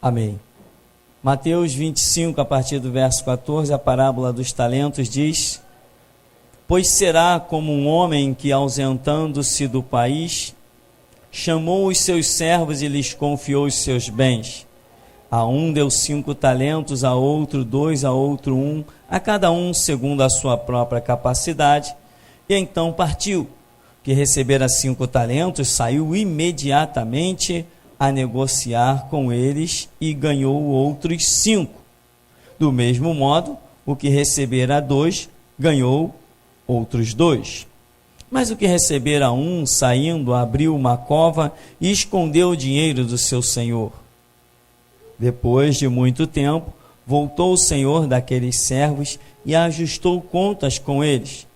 Amém. Mateus 25, a partir do verso 14, a parábola dos talentos diz: Pois será como um homem que, ausentando-se do país, chamou os seus servos e lhes confiou os seus bens. A um deu 5 talentos, a outro 2, a outro 1, a cada um segundo a sua própria capacidade, e então partiu. Que recebera 5 talentos, saiu imediatamente a negociar com eles e ganhou outros 5. Do mesmo modo, o que recebera 2, ganhou outros 2. Mas o que recebera 1, saindo, abriu uma cova e escondeu o dinheiro do seu senhor. Depois de muito tempo, voltou o senhor daqueles servos e ajustou contas com eles.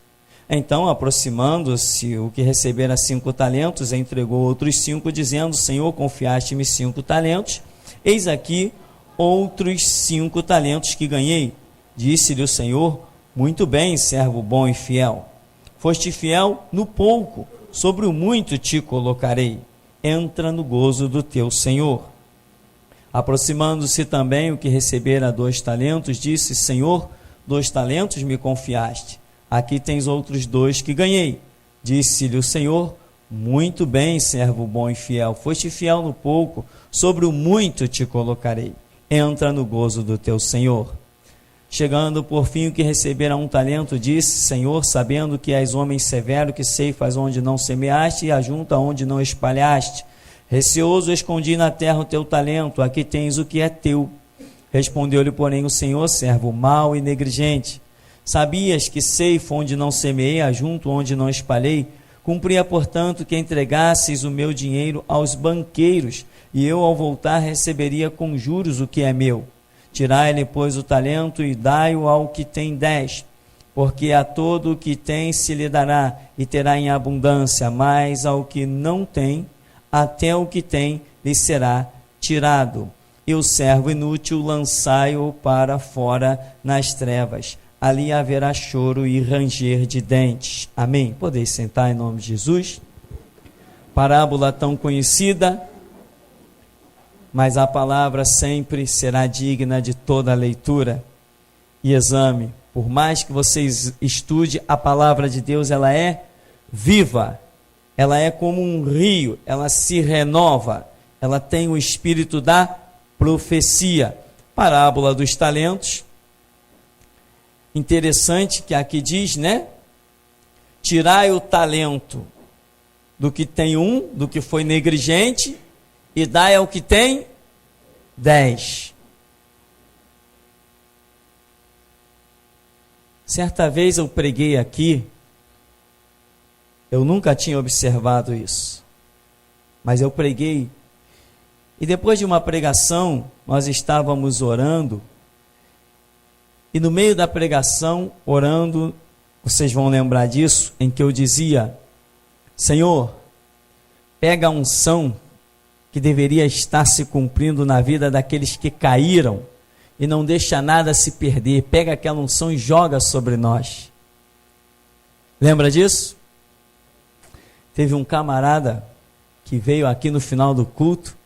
Então, aproximando-se, o que recebera 5 talentos, entregou outros 5, dizendo: Senhor, confiaste-me 5 talentos, eis aqui outros 5 talentos que ganhei. Disse-lhe o Senhor: Muito bem, servo bom e fiel. Foste fiel no pouco, sobre o muito te colocarei. Entra no gozo do teu Senhor. Aproximando-se também o que recebera 2 talentos, disse: Senhor, 2 talentos me confiaste. Aqui tens outros 2 que ganhei. Disse-lhe o Senhor: Muito bem, servo bom e fiel. Foste fiel no pouco, sobre o muito te colocarei. Entra no gozo do teu Senhor. Chegando por fim o que recebera 1 talento, disse: Senhor, sabendo que és homem severo, que ceifas onde não semeaste e ajunta onde não espalhaste, receoso escondi na terra o teu talento, aqui tens o que é teu. Respondeu-lhe, porém, o Senhor: Servo mau e negligente, sabias que ceifo onde não semeei, ajunto onde não espalhei? Cumpria, portanto, que entregasses o meu dinheiro aos banqueiros, e eu, ao voltar, receberia com juros o que é meu. Tirai-lhe, pois, o talento e dai-o ao que tem 10, porque a todo o que tem se lhe dará, e terá em abundância, mas ao que não tem, até o que tem lhe será tirado. E o servo inútil lançai-o para fora nas trevas. Ali haverá choro e ranger de dentes. Amém? Podeis sentar em nome de Jesus. Parábola tão conhecida, mas a palavra sempre será digna de toda leitura e exame. Por mais que vocês estudem, a palavra de Deus, ela é viva, ela é como um rio, ela se renova, ela tem o espírito da profecia. Parábola dos talentos. Interessante que aqui diz, né? Tirai o talento do que tem 1, do que foi negligente, e dai ao que tem 10. Certa vez eu preguei aqui, eu nunca tinha observado isso, mas eu preguei, e depois de uma pregação, nós estávamos orando, e no meio da pregação, orando, vocês vão lembrar disso, em que eu dizia: Senhor, pega a unção que deveria estar se cumprindo na vida daqueles que caíram, e não deixa nada se perder, pega aquela unção e joga sobre nós. Lembra disso? Teve um camarada que veio aqui no final do culto,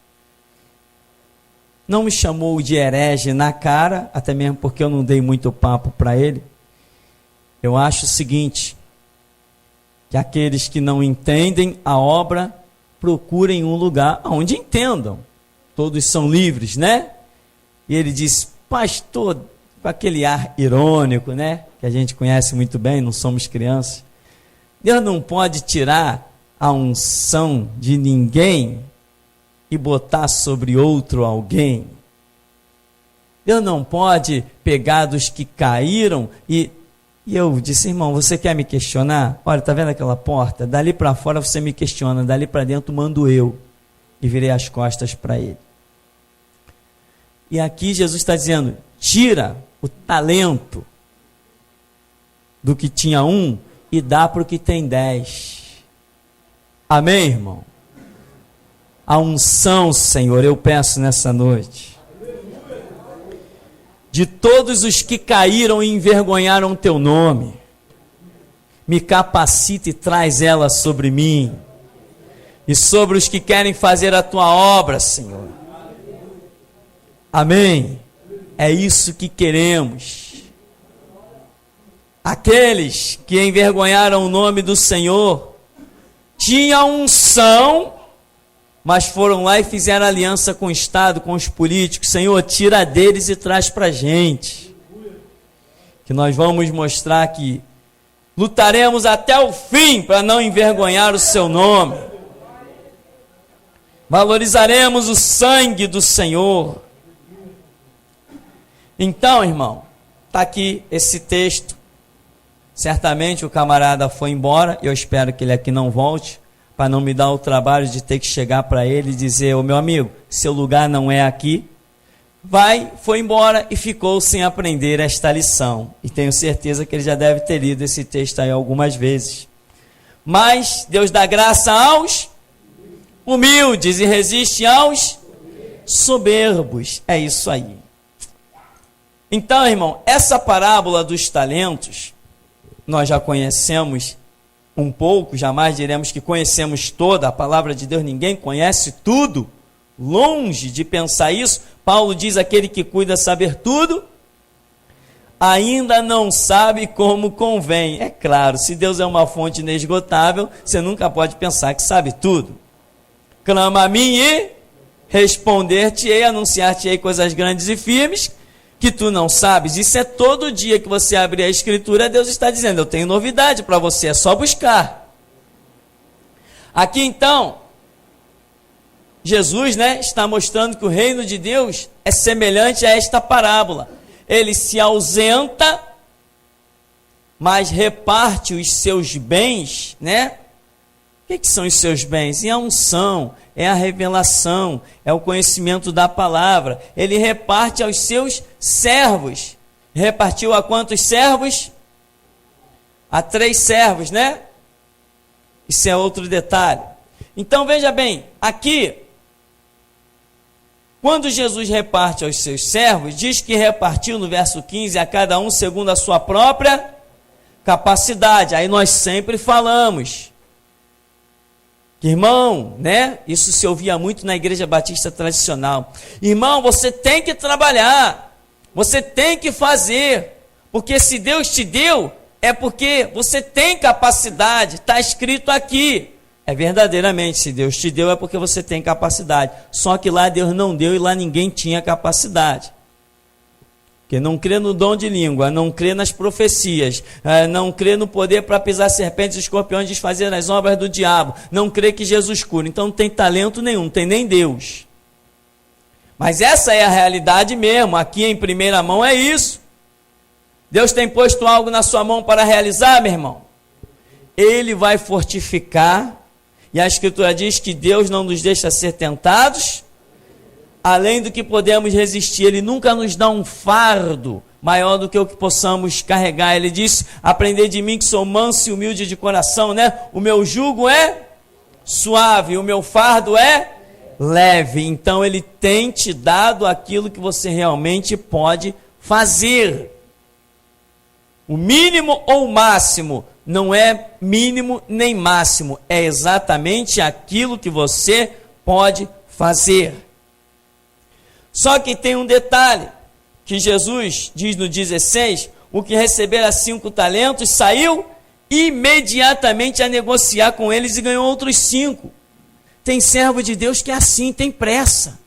não me chamou de herege na cara, até mesmo porque eu não dei muito papo para ele. Eu acho o seguinte, que aqueles que não entendem a obra, procurem um lugar onde entendam. Todos são livres, né? E ele disse: pastor, com aquele ar irônico, né? Que a gente conhece muito bem, não somos crianças. Deus não pode tirar a unção de ninguém e botar sobre outro alguém. Deus não pode pegar dos que caíram e eu disse: irmão, você quer me questionar? Olha, tá vendo aquela porta? Dali para fora você me questiona, dali para dentro mando eu. E virei as costas para ele. E aqui Jesus está dizendo: tira o talento do que tinha 1 e dá para o que tem 10. Amém, irmão? A unção, Senhor, eu peço nessa noite, de todos os que caíram e envergonharam teu nome, me capacita e traz ela sobre mim, e sobre os que querem fazer a tua obra, Senhor. Amém? É isso que queremos. Aqueles que envergonharam o nome do Senhor tinham unção, mas foram lá e fizeram aliança com o Estado, com os políticos. Senhor, tira deles e traz para a gente. Que nós vamos mostrar que lutaremos até o fim para não envergonhar o seu nome. Valorizaremos o sangue do Senhor. Então, irmão, está aqui esse texto. Certamente o camarada foi embora. Eu espero que ele aqui não volte, para não me dar o trabalho de ter que chegar para ele e dizer: ô meu amigo, seu lugar não é aqui. Foi embora e ficou sem aprender esta lição. E tenho certeza que ele já deve ter lido esse texto aí algumas vezes. Mas Deus dá graça aos humildes e resiste aos soberbos. É isso aí. Então, irmão, essa parábola dos talentos, nós já conhecemos um pouco, jamais diremos que conhecemos toda a palavra de Deus, ninguém conhece tudo. Longe de pensar isso, Paulo diz: aquele que cuida saber tudo, ainda não sabe como convém. É claro, se Deus é uma fonte inesgotável, você nunca pode pensar que sabe tudo. Clama a mim e responder-te-ei, anunciar-te-ei coisas grandes e firmes, que tu não sabes. Isso é todo dia que você abrir a Escritura, Deus está dizendo: eu tenho novidade para você, é só buscar. Aqui então, Jesus, está mostrando que o reino de Deus é semelhante a esta parábola. Ele se ausenta, mas reparte os seus bens, O que são os seus bens? É a unção, é a revelação, é o conhecimento da palavra. Ele reparte aos seus servos. Repartiu a quantos servos? A 3 servos, Isso é outro detalhe. Então veja bem, aqui, quando Jesus reparte aos seus servos, diz que repartiu no verso 15 a cada um segundo a sua própria capacidade. Aí nós sempre falamos, irmão, isso se ouvia muito na igreja batista tradicional. Irmão, você tem que trabalhar, você tem que fazer, porque se Deus te deu, é porque você tem capacidade, está escrito aqui. É verdadeiramente, se Deus te deu, é porque você tem capacidade. Só que lá Deus não deu e lá ninguém tinha capacidade. Porque não crê no dom de língua, não crê nas profecias, não crê no poder para pisar serpentes e escorpiões e desfazer as obras do diabo, não crê que Jesus cura, então não tem talento nenhum, não tem nem Deus. Mas essa é a realidade mesmo, aqui em primeira mão é isso. Deus tem posto algo na sua mão para realizar, meu irmão? Ele vai fortificar, e a Escritura diz que Deus não nos deixa ser tentados, além do que podemos resistir. Ele nunca nos dá um fardo maior do que o que possamos carregar. Ele diz: aprendei de mim que sou manso e humilde de coração, O meu jugo é suave, o meu fardo é leve. Então ele tem te dado aquilo que você realmente pode fazer. O mínimo ou o máximo não é mínimo nem máximo, é exatamente aquilo que você pode fazer. Só que tem um detalhe, que Jesus diz no 16, o que recebera 5 talentos, saiu imediatamente a negociar com eles e ganhou outros 5. Tem servo de Deus que é assim, tem pressa.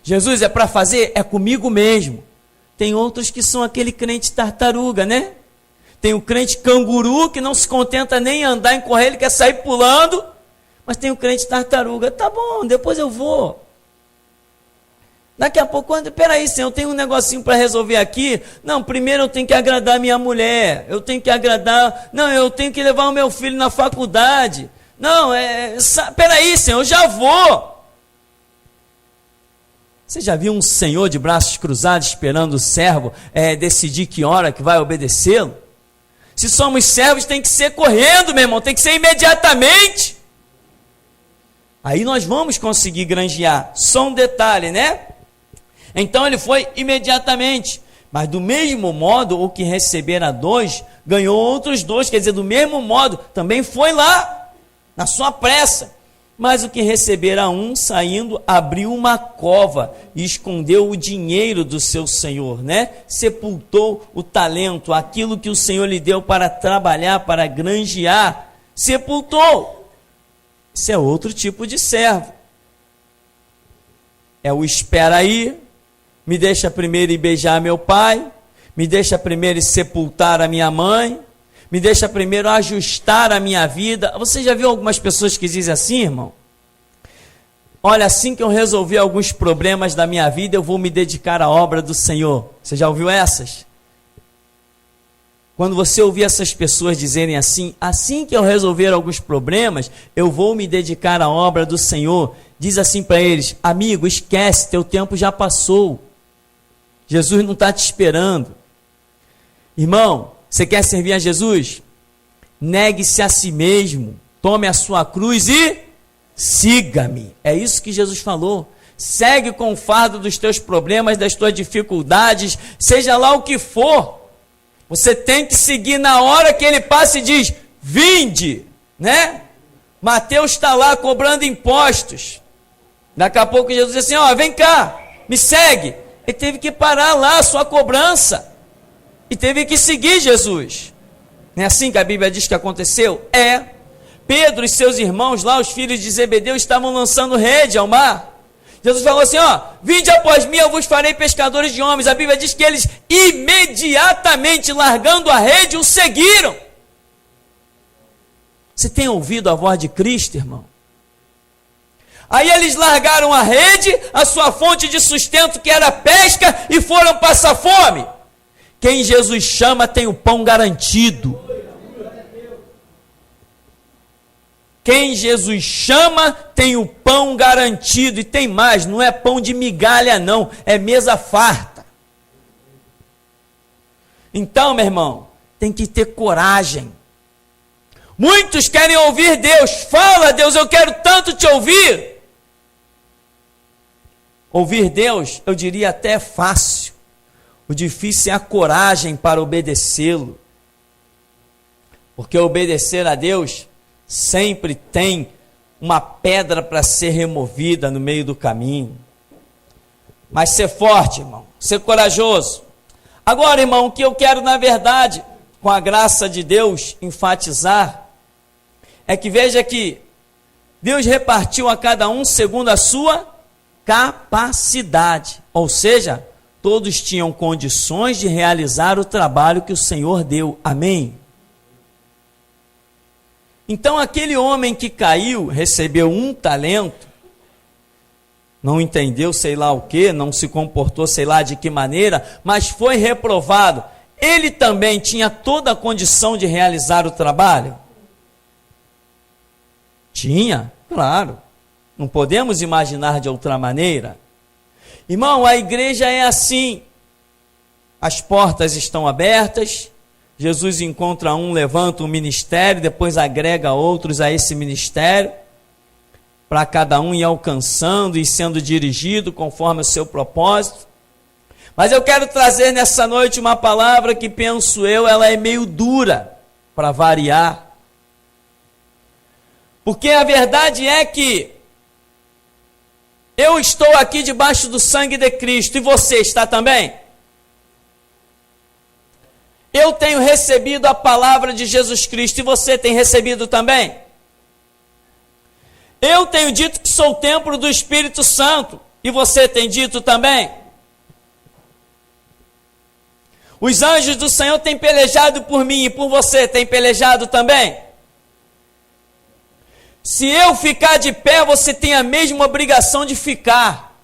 Jesus, é para fazer? É comigo mesmo. Tem outros que são aquele crente tartaruga, Tem o crente canguru, que não se contenta nem em andar, em correr, ele quer sair pulando. Mas tem o crente tartaruga: tá bom, depois eu vou. Daqui a pouco, peraí, Senhor, eu tenho um negocinho para resolver aqui. Não, primeiro eu tenho que agradar minha mulher. Eu tenho que eu tenho que levar o meu filho na faculdade. Não, peraí, Senhor, eu já vou. Você já viu um senhor de braços cruzados esperando o servo decidir que hora que vai obedecê-lo? Se somos servos, tem que ser correndo, meu irmão, tem que ser imediatamente. Aí nós vamos conseguir granjear. Só um detalhe, Então ele foi imediatamente. Mas do mesmo modo, o que recebera 2, ganhou outros 2. Quer dizer, do mesmo modo, também foi lá, na sua pressa. Mas o que recebera um, saindo, abriu uma cova e escondeu o dinheiro do seu senhor, né? Sepultou o talento, aquilo que o Senhor lhe deu para trabalhar, para granjear, sepultou. Isso é outro tipo de servo. É o espera aí, me deixa primeiro ir beijar meu pai, me deixa primeiro ir sepultar a minha mãe, me deixa primeiro ajustar a minha vida. Você já viu algumas pessoas que dizem assim, irmão? Olha, assim que eu resolver alguns problemas da minha vida, eu vou me dedicar à obra do Senhor. Você já ouviu essas? Quando você ouvir essas pessoas dizerem assim que eu resolver alguns problemas, eu vou me dedicar à obra do Senhor. Diz assim para eles: amigo, esquece, teu tempo já passou. Jesus não está te esperando. Irmão, você quer servir a Jesus? Negue-se a si mesmo, tome a sua cruz e siga-me. É isso que Jesus falou. Segue com o fardo dos teus problemas, das tuas dificuldades, seja lá o que for. Você tem que seguir na hora que ele passa e diz: vinde, né? Mateus está lá cobrando impostos. Daqui a pouco Jesus diz assim: ó, vem cá, me segue. Ele teve que parar lá a sua cobrança e teve que seguir Jesus. Não é assim que a Bíblia diz que aconteceu? É. Pedro e seus irmãos lá, os filhos de Zebedeu, estavam lançando rede ao mar. Jesus falou assim: ó, vinde após mim, eu vos farei pescadores de homens. A Bíblia diz que eles imediatamente, largando a rede, o seguiram. Você tem ouvido a voz de Cristo, irmão? Aí eles largaram a rede, a sua fonte de sustento, que era a pesca, e foram passar fome. Quem Jesus chama tem o pão garantido. Quem Jesus chama tem o pão garantido. E tem mais, não é pão de migalha não, é mesa farta. Então, meu irmão, tem que ter coragem. Muitos querem ouvir Deus. Fala, Deus, eu quero tanto te ouvir. Ouvir Deus, eu diria até fácil. O difícil é a coragem para obedecê-lo. Porque obedecer a Deus sempre tem uma pedra para ser removida no meio do caminho. Mas ser forte, irmão, ser corajoso. Agora, irmão, o que eu quero, na verdade, com a graça de Deus, enfatizar, é que veja que Deus repartiu a cada um segundo a sua capacidade. Ou seja, todos tinham condições de realizar o trabalho que o Senhor deu. Amém? Então aquele homem que caiu, recebeu um talento, não entendeu sei lá o que, não se comportou sei lá de que maneira, mas foi reprovado. Ele também tinha toda a condição de realizar o trabalho? Tinha, claro. Não podemos imaginar de outra maneira. Irmão, a igreja é assim. As portas estão abertas. Jesus encontra um, levanta um ministério, depois agrega outros a esse ministério, para cada um ir alcançando e sendo dirigido conforme o seu propósito. Mas eu quero trazer nessa noite uma palavra que, penso eu, ela é meio dura, para variar. Porque a verdade é que eu estou aqui debaixo do sangue de Cristo, e você está também? Eu tenho recebido a palavra de Jesus Cristo, e você tem recebido também? Eu tenho dito que sou o templo do Espírito Santo, e você tem dito também? Os anjos do Senhor têm pelejado por mim, e por você tem pelejado também? Se eu ficar de pé, você tem a mesma obrigação de ficar.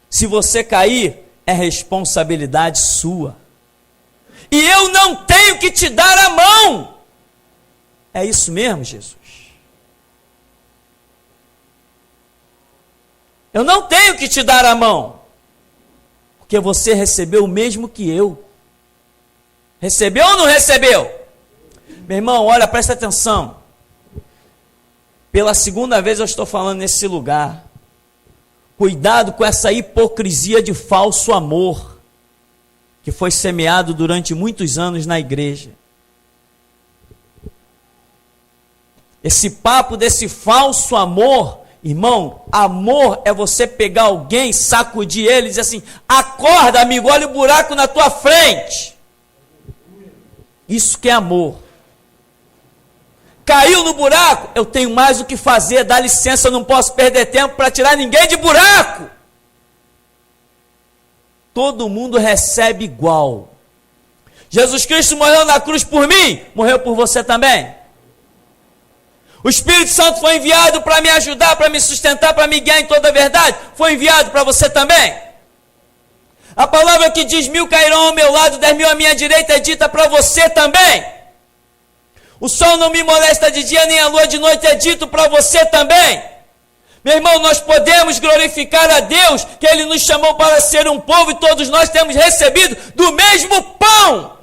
Se você cair, é responsabilidade sua. E eu não tenho que te dar a mão. É isso mesmo, Jesus? Eu não tenho que te dar a mão. Porque você recebeu o mesmo que eu. Recebeu ou não recebeu? Meu irmão, olha, presta atenção. Pela segunda vez eu estou falando nesse lugar. Cuidado com essa hipocrisia de falso amor que foi semeado durante muitos anos na igreja. Esse papo desse falso amor, irmão, amor é você pegar alguém, sacudir ele e dizer assim: acorda, amigo, olha o buraco na tua frente. Isso que é amor. Caiu no buraco, eu tenho mais o que fazer, dá licença, eu não posso perder tempo para tirar ninguém de buraco. Todo mundo recebe igual. Jesus Cristo morreu na cruz por mim, morreu por você também. O Espírito Santo foi enviado para me ajudar, para me sustentar, para me guiar em toda a verdade. Foi enviado para você também. A palavra que diz: 1000 cairão ao meu lado, 10.000 à minha direita, é dita para você também. O sol não me molesta de dia, nem a lua de noite, é dito para você também. Meu irmão, nós podemos glorificar a Deus, que Ele nos chamou para ser um povo, e todos nós temos recebido do mesmo pão.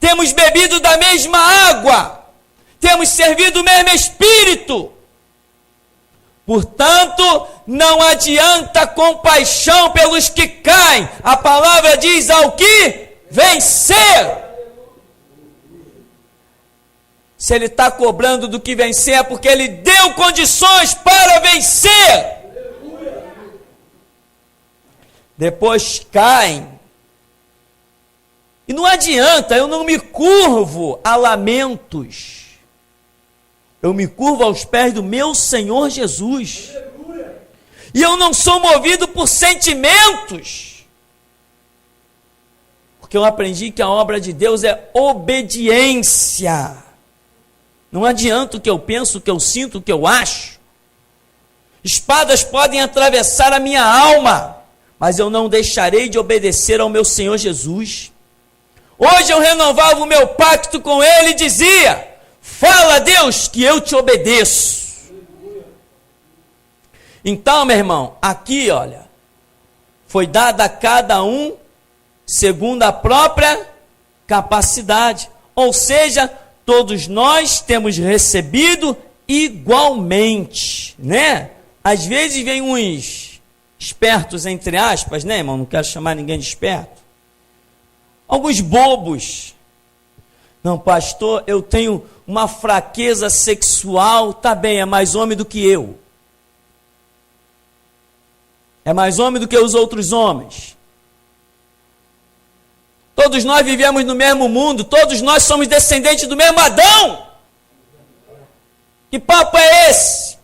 Temos bebido da mesma água, temos servido o mesmo Espírito. Portanto, não adianta compaixão pelos que caem. A palavra diz: ao que vencer. Se ele está cobrando do que vencer, é porque ele deu condições para vencer. Depois caem. E não adianta, eu não me curvo a lamentos. Eu me curvo aos pés do meu Senhor Jesus. E eu não sou movido por sentimentos. Porque eu aprendi que a obra de Deus é obediência. Não adianta o que eu penso, o que eu sinto, o que eu acho. Espadas podem atravessar a minha alma, mas eu não deixarei de obedecer ao meu Senhor Jesus. Hoje eu renovava o meu pacto com Ele e dizia: fala, Deus, que eu te obedeço. Então, meu irmão, aqui, olha, foi dada a cada um segundo a própria capacidade. Ou seja, todos nós temos recebido igualmente, né? Às vezes vem uns espertos, entre aspas, né, irmão? Não quero chamar ninguém de esperto. Alguns bobos. Não, pastor, eu tenho uma fraqueza sexual. Tá bem, é mais homem do que eu. É mais homem do que os outros homens. Todos nós vivemos no mesmo mundo, todos nós somos descendentes do mesmo Adão. Que papo é esse?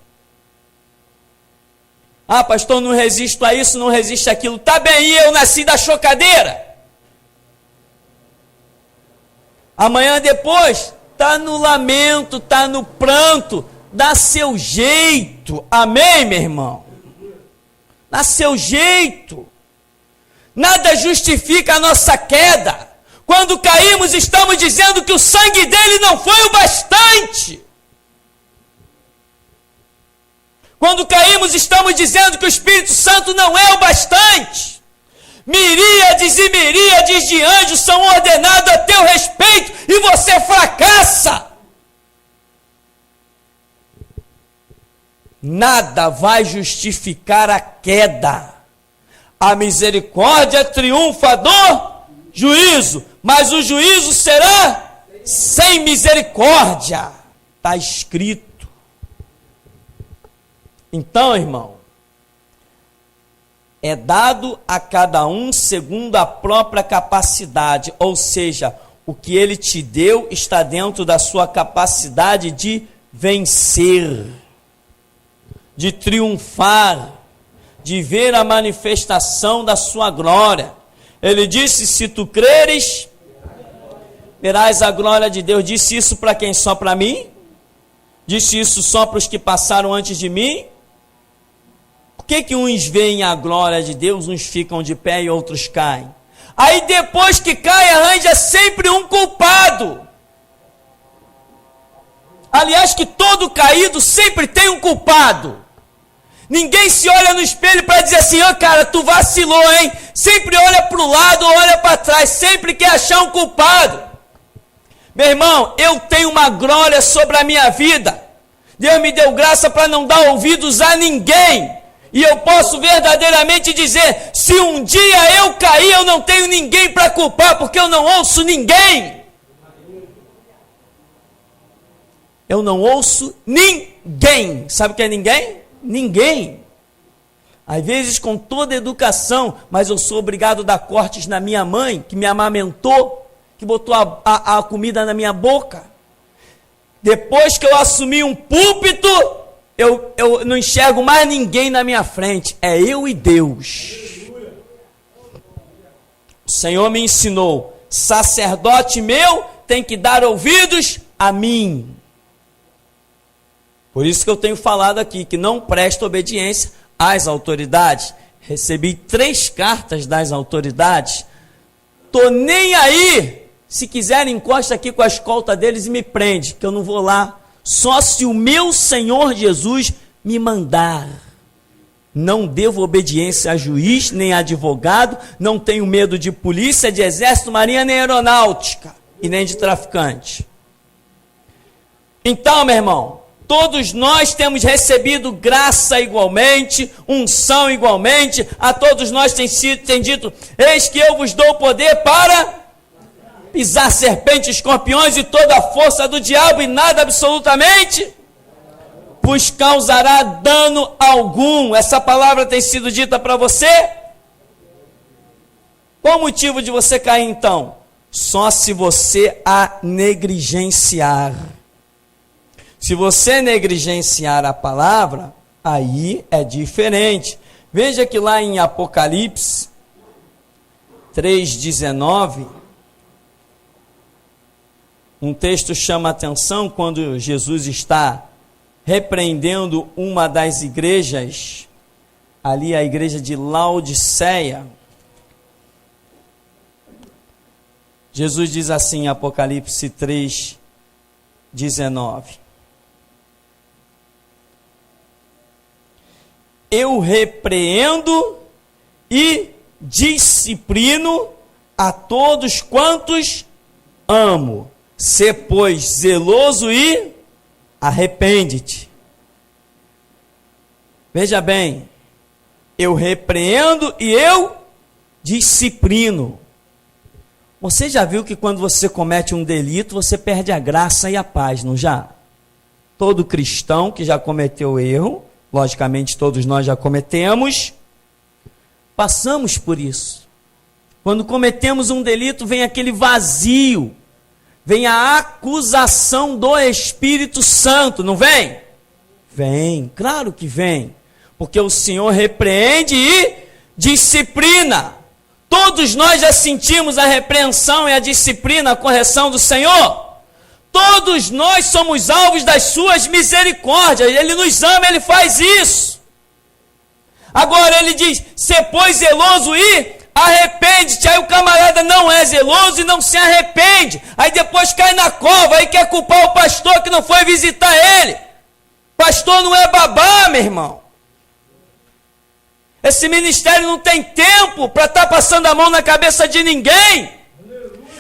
Ah, pastor, não resisto a isso, não resisto àquilo. Tá bem, e eu nasci da chocadeira. Amanhã depois, tá no lamento, tá no pranto, dá seu jeito. Amém, meu irmão? Dá seu jeito. Nada justifica a nossa queda. Quando caímos, estamos dizendo que o sangue dele não foi o bastante. Quando caímos, estamos dizendo que o Espírito Santo não é o bastante. Miríades e miríades de anjos são ordenados a teu respeito e você fracassa. Nada vai justificar a queda. A misericórdia triunfa do juízo, mas o juízo será sem misericórdia. Está escrito. Então, irmão, é dado a cada um segundo a própria capacidade, ou seja, o que ele te deu está dentro da sua capacidade de vencer, de triunfar, de ver a manifestação da sua glória. Ele disse: se tu creres, verás a glória de Deus. Disse isso para quem? Só para mim? Disse isso só para os que passaram antes de mim? Por que uns veem a glória de Deus, uns ficam de pé e outros caem? Aí depois que cai, arranja sempre um culpado. Aliás, que todo caído sempre tem um culpado. Ninguém se olha no espelho para dizer assim: ó, cara, tu vacilou, hein? Sempre olha para o lado ou olha para trás, sempre quer achar um culpado. Meu irmão, eu tenho uma glória sobre a minha vida. Deus me deu graça para não dar ouvidos a ninguém. E eu posso verdadeiramente dizer: se um dia eu cair, eu não tenho ninguém para culpar, porque eu não ouço ninguém. eu não ouço ninguém. Sabe o que é ninguém? Ninguém. Às vezes com toda educação, mas eu sou obrigado a dar cortes na minha mãe, que me amamentou, que botou a comida na minha boca. Depois que eu assumi um púlpito, eu não enxergo mais ninguém na minha frente. É eu e Deus. O Senhor me ensinou, sacerdote meu tem que dar ouvidos a mim. Por isso que eu tenho falado aqui, que não presta obediência às autoridades. Recebi 3 cartas das autoridades. Tô nem aí. Se quiserem, encosta aqui com a escolta deles e me prende, que eu não vou lá. Só se o meu Senhor Jesus me mandar. Não devo obediência a juiz, nem a advogado, não tenho medo de polícia, de exército, marinha, nem aeronáutica, e nem de traficante. Então, meu irmão, todos nós temos recebido graça igualmente, unção igualmente, a todos nós tem dito, eis que eu vos dou poder para pisar serpentes, escorpiões e toda a força do diabo, e nada absolutamente vos causará dano algum. Essa palavra tem sido dita para você? Qual o motivo de você cair então? Só se você a negligenciar. Se você negligenciar a palavra, aí é diferente. Veja que lá em Apocalipse 3,19, um texto chama a atenção quando Jesus está repreendendo uma das igrejas, ali a igreja de Laodiceia. Jesus diz assim em Apocalipse 3,19: eu repreendo e disciplino a todos quantos amo. Sê, pois, zeloso e arrepende-te. Veja bem, eu repreendo e eu disciplino. Você já viu que quando você comete um delito, você perde a graça e a paz, não já? Todo cristão que já cometeu erro, logicamente todos nós já cometemos, passamos por isso. Quando cometemos um delito, vem aquele vazio, vem a acusação do Espírito Santo, não vem? Vem, claro que vem, porque o Senhor repreende e disciplina. Todos nós já sentimos a repreensão e a disciplina, a correção do Senhor. Todos nós somos alvos das suas misericórdias. Ele nos ama, Ele faz isso. Agora Ele diz, sê pois zeloso e arrepende-te. Aí o camarada não é zeloso e não se arrepende. Aí depois cai na cova, aí quer culpar o pastor que não foi visitar ele. Pastor não é babá, meu irmão. Esse ministério não tem tempo para estar passando a mão na cabeça de ninguém.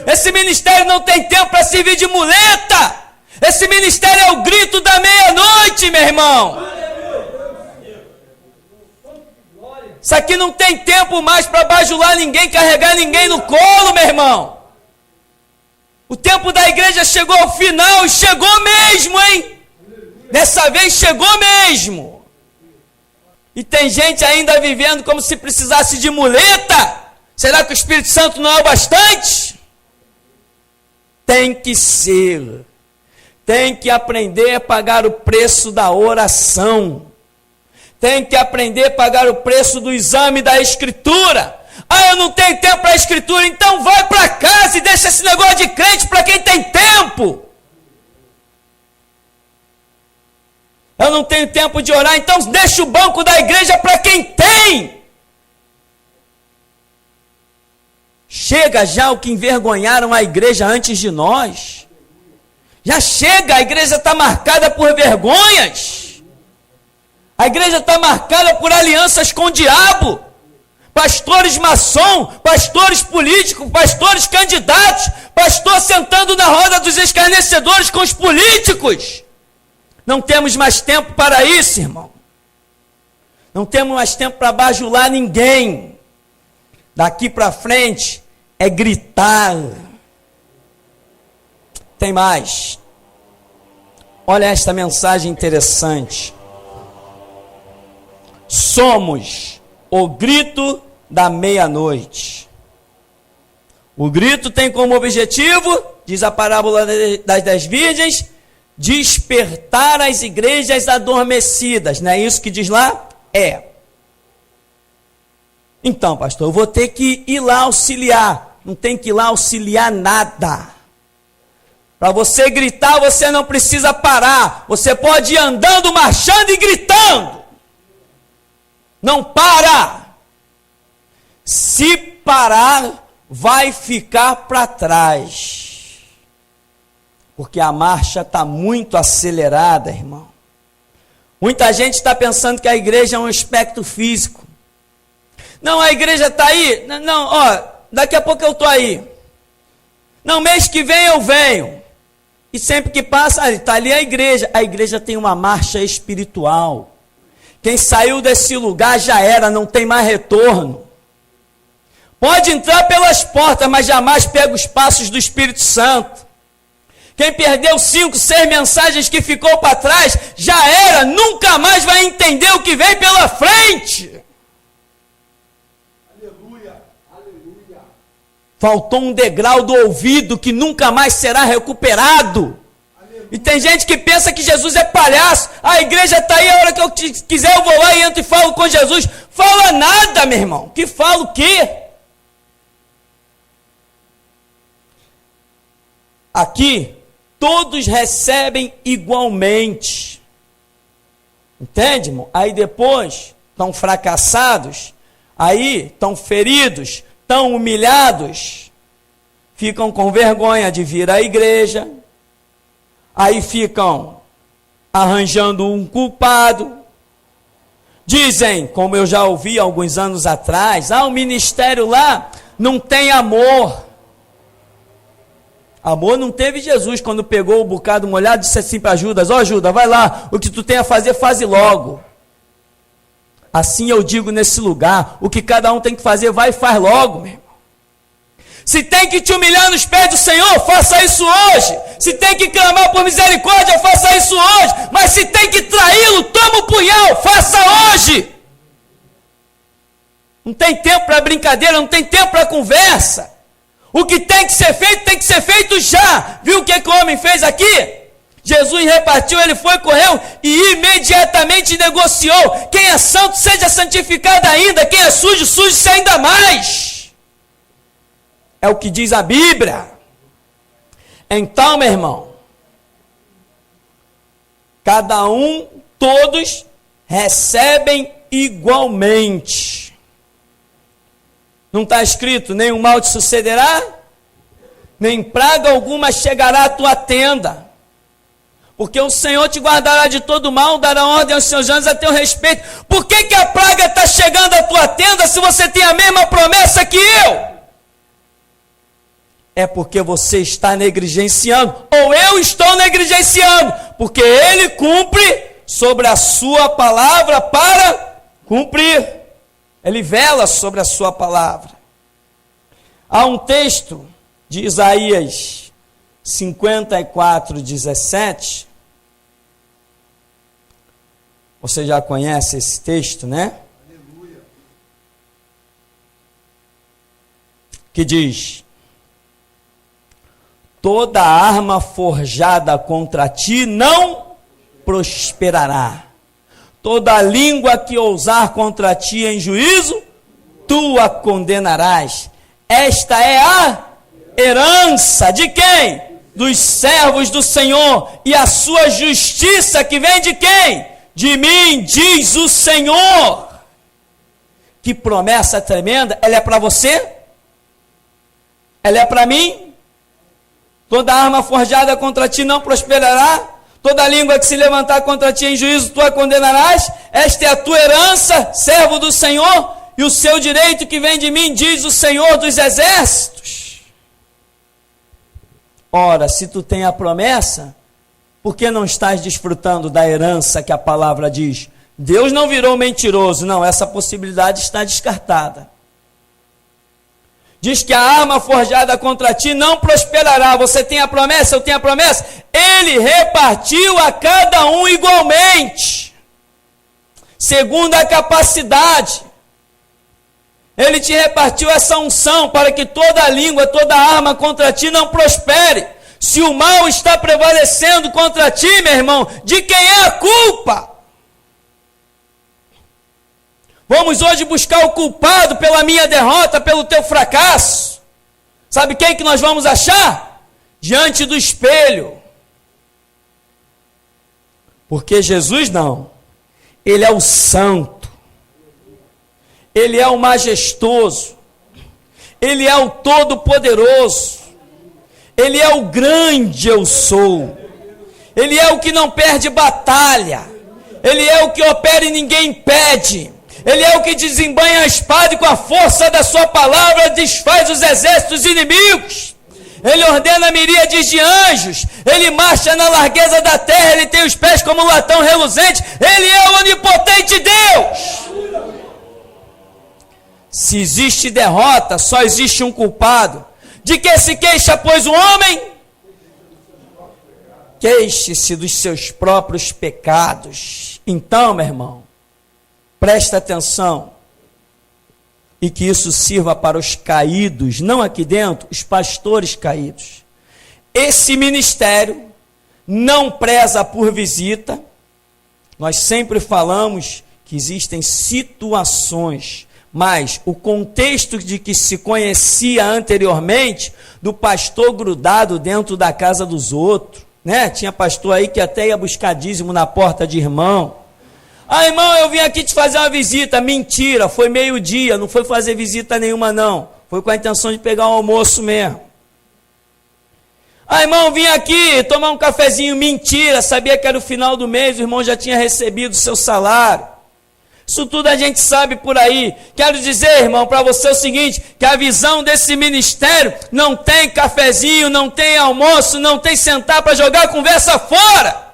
Esse ministério não tem tempo para servir de muleta. Esse ministério é o grito da meia-noite, meu irmão. Isso aqui não tem tempo mais para bajular ninguém, carregar ninguém no colo, meu irmão. O tempo da igreja chegou ao final e chegou mesmo, hein? Dessa vez chegou mesmo. E tem gente ainda vivendo como se precisasse de muleta. Será que o Espírito Santo não é o bastante? Tem que ser. Tem que aprender a pagar o preço da oração. Tem que aprender a pagar o preço do exame da Escritura. Ah, eu não tenho tempo para a Escritura, então vai para casa e deixa esse negócio de crente para quem tem tempo. Eu não tenho tempo de orar, então deixa o banco da igreja para quem tem. Chega já o que envergonharam a igreja antes de nós. Já chega, a igreja está marcada por vergonhas. A igreja está marcada por alianças com o diabo. Pastores maçom, pastores políticos, pastores candidatos, pastor sentando na roda dos escarnecedores com os políticos. Não temos mais tempo para isso, irmão. Não temos mais tempo para bajular ninguém. Daqui para frente é gritar. Tem mais. olha esta mensagem interessante. Somos o grito da meia-noite. O grito tem como objetivo, diz a parábola das 10 virgens, despertar as igrejas adormecidas. Não é isso que diz lá? É. Então, pastor, eu vou ter que ir lá auxiliar. Não tem que ir lá auxiliar nada. Para você gritar, você não precisa parar. Você pode ir andando, marchando e gritando. Não para. Se parar, vai ficar para trás. Porque a marcha está muito acelerada, irmão. Muita gente está pensando que a igreja é um aspecto físico. Não, a igreja está aí. Não, ó, daqui a pouco eu estou aí. Não, mês que vem eu venho. E sempre que passa, está ali a igreja. A igreja tem uma marcha espiritual. Quem saiu desse lugar já era, não tem mais retorno. Pode entrar pelas portas, mas jamais pega os passos do Espírito Santo. Quem perdeu 5, 6 mensagens que ficou para trás, já era, nunca mais vai entender o que vem pela frente. Aleluia, aleluia. Faltou um degrau do ouvido que nunca mais será recuperado. Aleluia. E tem gente que pensa que Jesus é palhaço. A igreja está aí, a hora que eu quiser eu vou lá e entro e falo com Jesus. Fala nada, meu irmão. Que fala o quê? Aqui, todos recebem igualmente. Entende, irmão? Aí depois, estão fracassados, aí estão feridos, estão humilhados, ficam com vergonha de vir à igreja, aí ficam arranjando um culpado. Dizem, como eu já ouvi alguns anos atrás, o ministério lá não tem amor. Amor não teve Jesus quando pegou o bocado molhado e disse assim para Judas: ó Judas, vai lá, o que tu tem a fazer, faze logo. Assim eu digo nesse lugar, o que cada um tem que fazer, vai e faz logo, meu irmão. Se tem que te humilhar nos pés do Senhor, faça isso hoje. Se tem que clamar por misericórdia, faça isso hoje. Mas se tem que traí-lo, toma o punhal, faça hoje. Não tem tempo para brincadeira, não tem tempo para conversa. O que tem que ser feito já. Viu o que o homem fez aqui? Jesus repartiu, ele foi, correu e imediatamente negociou. Quem é santo, seja santificado ainda. Quem é sujo, suje-se ainda mais. É o que diz a Bíblia. Então, meu irmão, todos recebem igualmente. Não está escrito, nenhum mal te sucederá, nem praga alguma chegará à tua tenda. Porque o Senhor te guardará de todo mal, dará ordem aos seus anjos a teu respeito. Por que a praga está chegando à tua tenda se você tem a mesma promessa que eu? É porque você está negligenciando, ou eu estou negligenciando, porque Ele cumpre sobre a sua palavra para cumprir. Ele vela sobre a sua palavra. Há um texto de Isaías 54, 17. Você já conhece esse texto, né? Aleluia. Que diz: toda arma forjada contra ti não prosperará. Toda língua que ousar contra ti em juízo, tu a condenarás. Esta é a herança de quem? Dos servos do Senhor. E a sua justiça que vem de quem? De mim, diz o Senhor. Que promessa tremenda. Ela é para você? Ela é para mim? Toda arma forjada contra ti não prosperará. Toda língua que se levantar contra ti em juízo, tu a condenarás. Esta é a tua herança, servo do Senhor, e o seu direito que vem de mim, diz o Senhor dos exércitos. Ora, se tu tem a promessa, por que não estás desfrutando da herança que a palavra diz? Deus não virou mentiroso, não, essa possibilidade está descartada. diz que a arma forjada contra ti não prosperará. Você tem a promessa, eu tenho a promessa. Ele repartiu a cada um igualmente, segundo a capacidade. Ele te repartiu essa unção para que toda língua, toda arma contra ti não prospere. Se o mal está prevalecendo contra ti, meu irmão, de quem é a culpa? Vamos hoje buscar o culpado pela minha derrota, pelo teu fracasso. Sabe quem que nós vamos achar? Diante do espelho. Porque Jesus não. Ele é o santo. Ele é o majestoso. Ele é o todo-poderoso. Ele é o grande eu sou. Ele é o que não perde batalha. Ele é o que opera e ninguém impede. Ele é o que desembanha a espada e com a força da sua palavra desfaz os exércitos inimigos. Ele ordena miríades de anjos. Ele marcha na largueza da terra. Ele tem os pés como latão reluzente. Ele é o onipotente Deus. Se existe derrota, só existe um culpado. De que se queixa, pois, o homem? Queixe-se dos seus próprios pecados. Então, meu irmão, presta atenção, e que isso sirva para os caídos, não aqui dentro, os pastores caídos. Esse ministério não preza por visita. Nós sempre falamos que existem situações, mas o contexto de que se conhecia anteriormente, do pastor grudado dentro da casa dos outros, né? Tinha pastor aí que até ia buscar dízimo na porta de irmão. Ah, irmão, eu vim aqui te fazer uma visita. Mentira, foi meio-dia, não foi fazer visita nenhuma não. Foi com a intenção de pegar um almoço mesmo. Ah, irmão, vim aqui tomar um cafezinho. Mentira, sabia que era o final do mês, o irmão já tinha recebido o seu salário. Isso tudo a gente sabe por aí. Quero dizer, irmão, para você o seguinte, que a visão desse ministério não tem cafezinho, não tem almoço, não tem sentar para jogar a conversa fora.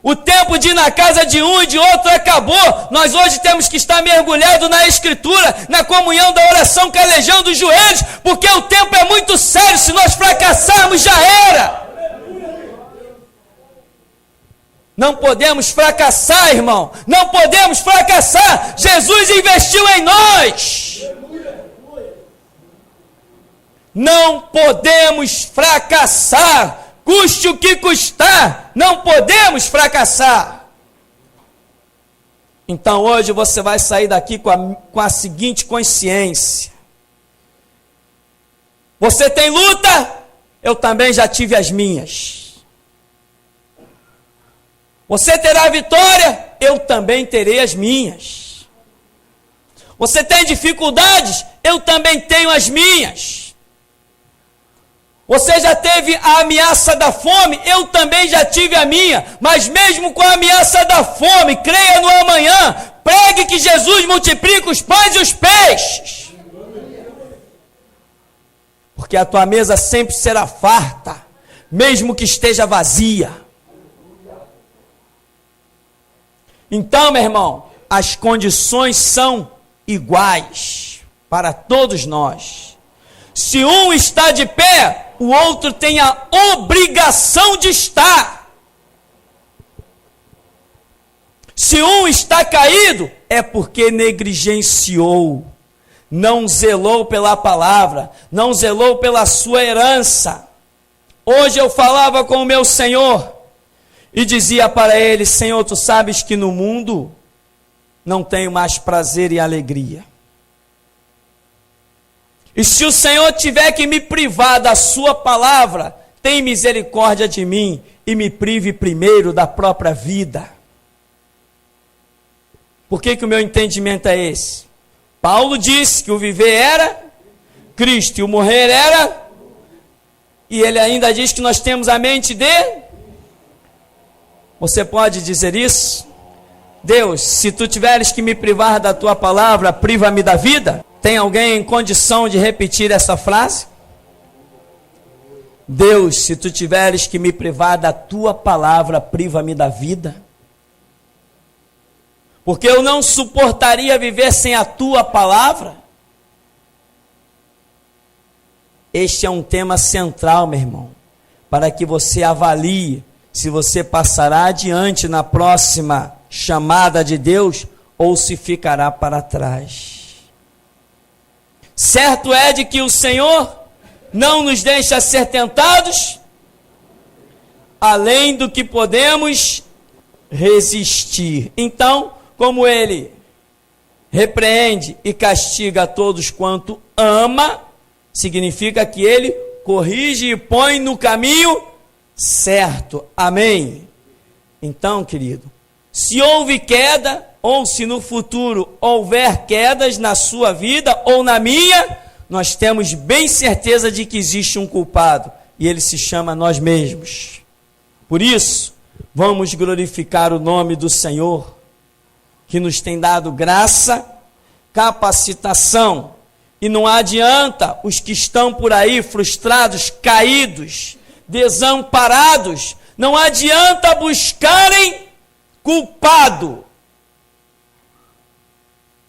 O tempo de ir na casa de um e de outro acabou. Nós hoje temos que estar mergulhados na Escritura, na comunhão da oração, calejando os joelhos, porque o tempo é muito sério. Se nós fracassarmos, já era. Não podemos fracassar, irmão. Não podemos fracassar. Jesus investiu em nós. Não podemos fracassar. Custe o que custar, não podemos fracassar. Então hoje você vai sair daqui com a seguinte consciência. Você tem luta? Eu também já tive as minhas. Você terá vitória? Eu também terei as minhas. Você tem dificuldades? Eu também tenho as minhas. Você já teve a ameaça da fome? Eu também já tive a minha. Mas mesmo com a ameaça da fome, creia no amanhã. Pregue que Jesus multiplica os pães e os peixes. Porque a tua mesa sempre será farta, mesmo que esteja vazia. Então, meu irmão, as condições são iguais para todos nós. Se um está de pé, o outro tem a obrigação de estar. Se um está caído, é porque negligenciou, não zelou pela palavra, não zelou pela sua herança. Hoje eu falava com o meu Senhor e dizia para ele: Senhor, tu sabes que no mundo não tenho mais prazer e alegria. E se o Senhor tiver que me privar da sua palavra, tem misericórdia de mim e me prive primeiro da própria vida. Por que o meu entendimento é esse? Paulo disse que o viver era Cristo e o morrer era, e ele ainda diz que nós temos a mente de... Você pode dizer isso? Deus, se tu tiveres que me privar da tua palavra, priva-me da vida? Tem alguém em condição de repetir essa frase? Deus, se tu tiveres que me privar da tua palavra, priva-me da vida? Porque eu não suportaria viver sem a tua palavra. Este é um tema central, meu irmão, para que você avalie se você passará adiante na próxima chamada de Deus ou se ficará para trás. Certo é de que o Senhor não nos deixa ser tentados além do que podemos resistir. Então, como Ele repreende e castiga a todos quanto ama, significa que Ele corrige e põe no caminho certo. Amém? Então, querido, se houve queda, ou se no futuro houver quedas na sua vida ou na minha, nós temos bem certeza de que existe um culpado, e ele se chama nós mesmos. Por isso, vamos glorificar o nome do Senhor, que nos tem dado graça, capacitação, e não adianta os que estão por aí frustrados, caídos, desamparados, não adianta buscarem culpado,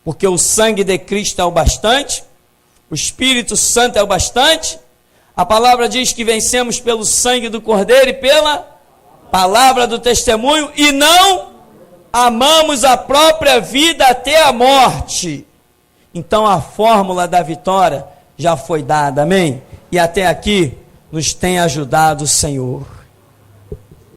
porque o sangue de Cristo é o bastante, o Espírito Santo é o bastante. A palavra diz que vencemos pelo sangue do Cordeiro e pela palavra do testemunho, e não amamos a própria vida até a morte. Então a fórmula da vitória já foi dada, amém? E até aqui nos tem ajudado o Senhor.